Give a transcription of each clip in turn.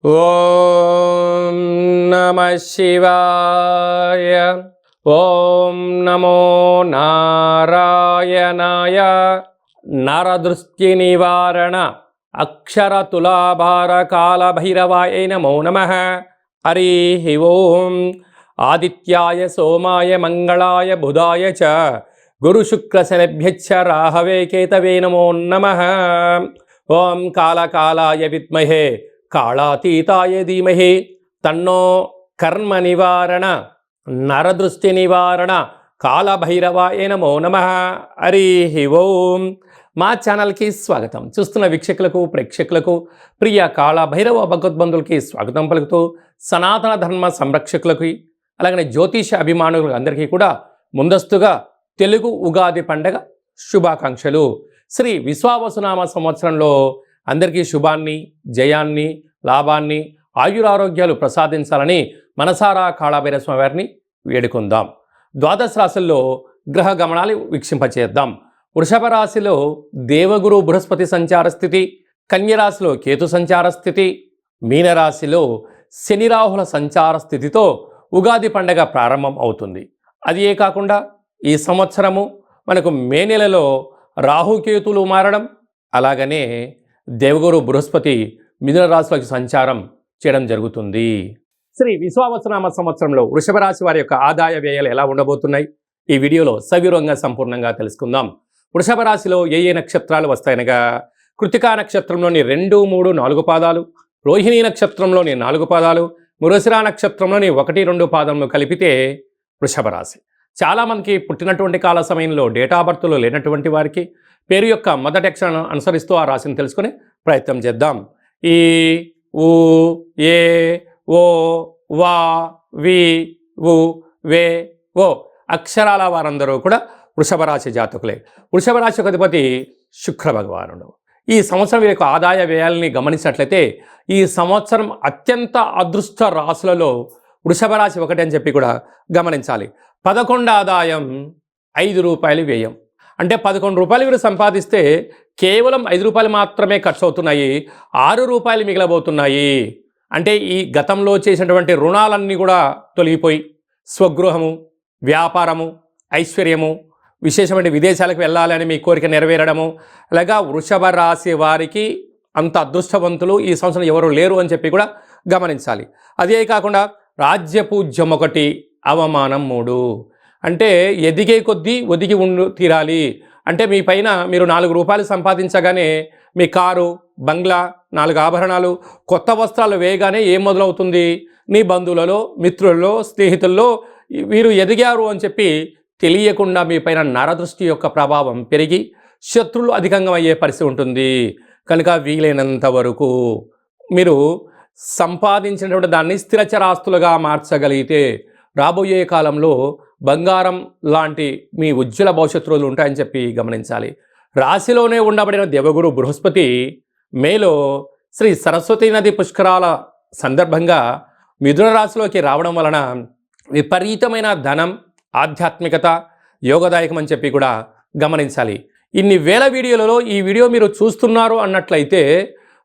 ఓం నమః శివాయ. ఓం నమో నారాయణాయ. నరదృష్టి నివారణ అక్షర తులాభార కాల భైరవాయ నమో నమః. హరి ఓం. ఆదిత్యాయ సోమాయ మంగళాయ బుధాయ చ గురు శుక్ర శనిభ్యశ్చ రాహవే కేతవే నమో నమః. ఓం కాళకాలాయ విద్మహే కాళాతీతాయ ధీమహి తన్నో కర్మ నివారణ నరదృష్టి నివారణ కాళభైరవాయ నమో నమః. హరి ఓం. మా ఛానల్కి స్వాగతం. చూస్తున్న వీక్షకులకు ప్రేక్షకులకు ప్రియ కాళభైరవ భగవద్బంధులకి స్వాగతం పలుకుతూ సనాతన ధర్మ సంరక్షకులకి అలాగనే జ్యోతిష అభిమానులకు అందరికీ కూడా ముందస్తుగా తెలుగు ఉగాది పండగ శుభాకాంక్షలు. శ్రీ విశ్వావసునామ సంవత్సరంలో అందరికీ శుభాన్ని, జయాన్ని, లాభాన్ని, ఆయురారోగ్యాలు ప్రసాదించాలని మనసారా కాళభైరవ స్వామి వారిని వేడుకుందాం. ద్వాదశ రాశుల్లో గ్రహ గమనాలు వీక్షింపచేద్దాం. వృషభ రాశిలో దేవగురు బృహస్పతి సంచార స్థితి, కన్యరాశిలో కేతు సంచార స్థితి, మీనరాశిలో శని రాహుల సంచార స్థితితో ఉగాది పండగ ప్రారంభం అవుతుంది. అదే కాకుండా ఈ సంవత్సరము మనకు మే నెలలో రాహుకేతులు మారడం, అలాగనే దేవగురు బృహస్పతి మిథున రాశిలోకి సంచారం చేయడం జరుగుతుంది. శ్రీ విశ్వావసునామ సంవత్సరంలో వృషభ రాశి వారి యొక్క ఆదాయ వ్యయాలు ఎలా ఉండబోతున్నాయి ఈ వీడియోలో సవివరంగా సంపూర్ణంగా తెలుసుకుందాం. వృషభ రాశిలో ఏ నక్షత్రాలు వస్తాయనగా కృతికా నక్షత్రంలోని 2, 3, 4 పాదాలు, రోహిణీ నక్షత్రంలోని 4 పాదాలు, మృగశిర నక్షత్రంలోని 1, 2 పాదములు కలిపితే వృషభ రాశి. చాలామందికి పుట్టినటువంటి కాల సమయంలో డేటా బర్త్లో లేనటువంటి వారికి పేరు యొక్క మొదటి అక్షరాన్ని అనుసరిస్తూ ఆ రాశిని తెలుసుకునే ప్రయత్నం చేద్దాం. ఈ, ఊ, ఏ, ఓ, వా, వి, ఉ, వే, ఓ అక్షరాల వారందరూ కూడా వృషభ రాశి జాతకులే. వృషభ రాశి యొక్క అధిపతి శుక్ర భగవానుడు. ఈ సంవత్సరం వీరి యొక్క ఆదాయ వ్యయాలని గమనించినట్లయితే ఈ సంవత్సరం అత్యంత అదృష్ట రాశులలో వృషభ రాశి ఒకటి అని చెప్పి కూడా గమనించాలి. 11 ఆదాయం, 5 రూపాయలు వ్యయం. అంటే 11 రూపాయలు వీరు సంపాదిస్తే కేవలం 5 రూపాయలు మాత్రమే ఖర్చు అవుతున్నాయి, 6 రూపాయలు మిగిలబోతున్నాయి. అంటే ఈ గతంలో చేసినటువంటి రుణాలన్నీ కూడా తొలగిపోయి స్వగృహము, వ్యాపారము, ఐశ్వర్యము, విశేషమైన విదేశాలకు వెళ్ళాలని మీ కోరిక నెరవేరడము, అలాగా వృషభ రాశి వారికి అంత అదృష్టవంతులు ఈ సంవత్సరం ఎవరు లేరు అని చెప్పి కూడా గమనించాలి. అదే కాకుండా రాజ్యపూజ్యం 1, అవమానం 3. అంటే ఎదిగే కొద్దీ ఒదిగి తీరాలి. అంటే మీ పైన మీరు 4 రూపాయలు సంపాదించగానే మీ కారు, బంగ్లా, 4 ఆభరణాలు, కొత్త వస్త్రాలు వేయగానే ఏం మొదలవుతుంది? నీ బంధువులలో, మిత్రులలో, స్నేహితుల్లో వీరు ఎదిగారు అని చెప్పి తెలియకుండా మీ పైన నరదృష్టి యొక్క ప్రభావం పెరిగి శత్రువులు అధికంగా అయ్యే పరిస్థితి ఉంటుంది. కనుక వీలైనంత వరకు మీరు సంపాదించినటువంటి దాన్ని స్థిరచరాస్తులుగా మార్చగలిగితే రాబోయే కాలంలో బంగారం లాంటి మీ ఉజ్వల భవిష్యత్తు రోజులు ఉంటాయని చెప్పి గమనించాలి. రాశిలోనే ఉండబడిన దేవగురు బృహస్పతి మేలో శ్రీ సరస్వతీ నది పుష్కరాల సందర్భంగా మిథున రాశిలోకి రావడం వలన విపరీతమైన ధనం, ఆధ్యాత్మికత, యోగదాయకం అని చెప్పి కూడా గమనించాలి. ఇన్ని వేల వీడియోలలో ఈ వీడియో మీరు చూస్తున్నారు అన్నట్లయితే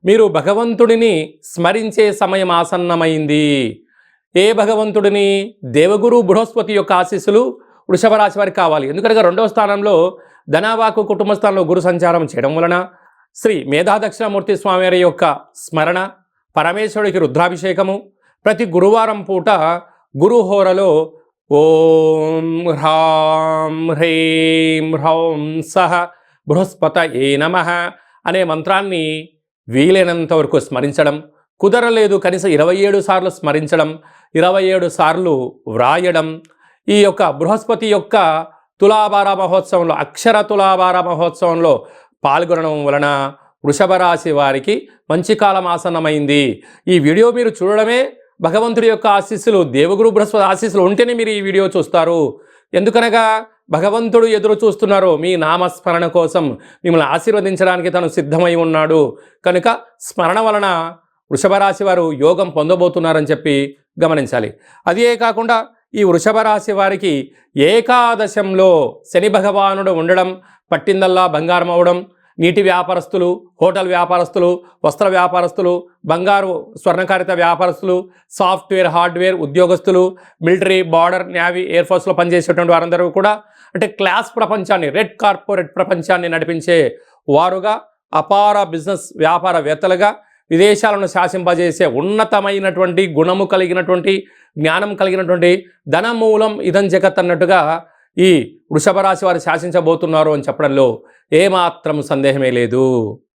మీరు భగవంతుడిని స్మరించే సమయం ఆసన్నమైంది. ఏ భగవంతుడిని? దేవగురు బృహస్పతి యొక్క ఆశీస్సులు వృషభ రాశి వారికి కావాలి. ఎందుకనగా 2వ స్థానంలో ధనవాకు కుటుంబ స్థానంలో గురు సంచారం చేయడం వలన శ్రీ మేధా దక్షిణామూర్తి స్వామివారి యొక్క స్మరణ, పరమేశ్వరుడికి రుద్రాభిషేకము, ప్రతి గురువారం పూట గురుహోరలో ఓం హ్రాం హ్రీం హ్రౌం సహ బృహస్పతయే నమః అనే మంత్రాన్ని వీలైనంత వరకు స్మరించడం, కుదరలేదు కనీసం 27 సార్లు స్మరించడం, 27 సార్లు వ్రాయడం. ఈ యొక్క బృహస్పతి యొక్క తులాభార మహోత్సవంలో, అక్షర తులాభార మహోత్సవంలో పాల్గొనడం వలన వృషభ రాశి వారికి మంచి కాలం ఆసన్నమైంది. ఈ వీడియో మీరు చూడడమే భగవంతుడి యొక్క ఆశీస్సులు, దేవగురు బృహస్పతి ఆశీస్సులు ఉంటేనే మీరు ఈ వీడియో చూస్తారు. ఎందుకనగా భగవంతుడు ఎదురు చూస్తున్నారు మీ నామస్మరణ కోసం, మిమ్మల్ని ఆశీర్వదించడానికి తను సిద్ధమై ఉన్నాడు. కనుక స్మరణ వలన వృషభ రాశి వారు యోగం పొందబోతున్నారని చెప్పి గమనించాలి. అదే కాకుండా ఈ వృషభ రాశి వారికి ఏకాదశంలో శని భగవానుడు ఉండడం, పట్టిందల్లా బంగారం అవడం, నీటి వ్యాపారస్తులు, హోటల్ వ్యాపారస్తులు, వస్త్ర వ్యాపారస్తులు, బంగారు స్వర్ణకారిత వ్యాపారస్తులు, సాఫ్ట్వేర్ హార్డ్వేర్ ఉద్యోగస్తులు, మిలిటరీ, బార్డర్, నేవీ, ఎయిర్ ఫోర్స్లో పనిచేసేటువంటి వారందరూ కూడా అంటే క్లాస్ ప్రపంచాన్ని, రెడ్ కార్పొరేట్ ప్రపంచాన్ని నడిపించే వారుగా, అపార బిజినెస్ వ్యాపారవేత్తలుగా, విదేశాలను శాసింపజేసే ఉన్నతమైనటువంటి గుణము కలిగినటువంటి, జ్ఞానం కలిగినటువంటి ధనమూలం ఇదం జగత్ అన్నట్టుగా ఈ వృషభ రాశి వారు శాసించబోతున్నారు అని చెప్పడంలో ఏమాత్రం సందేహమే లేదు.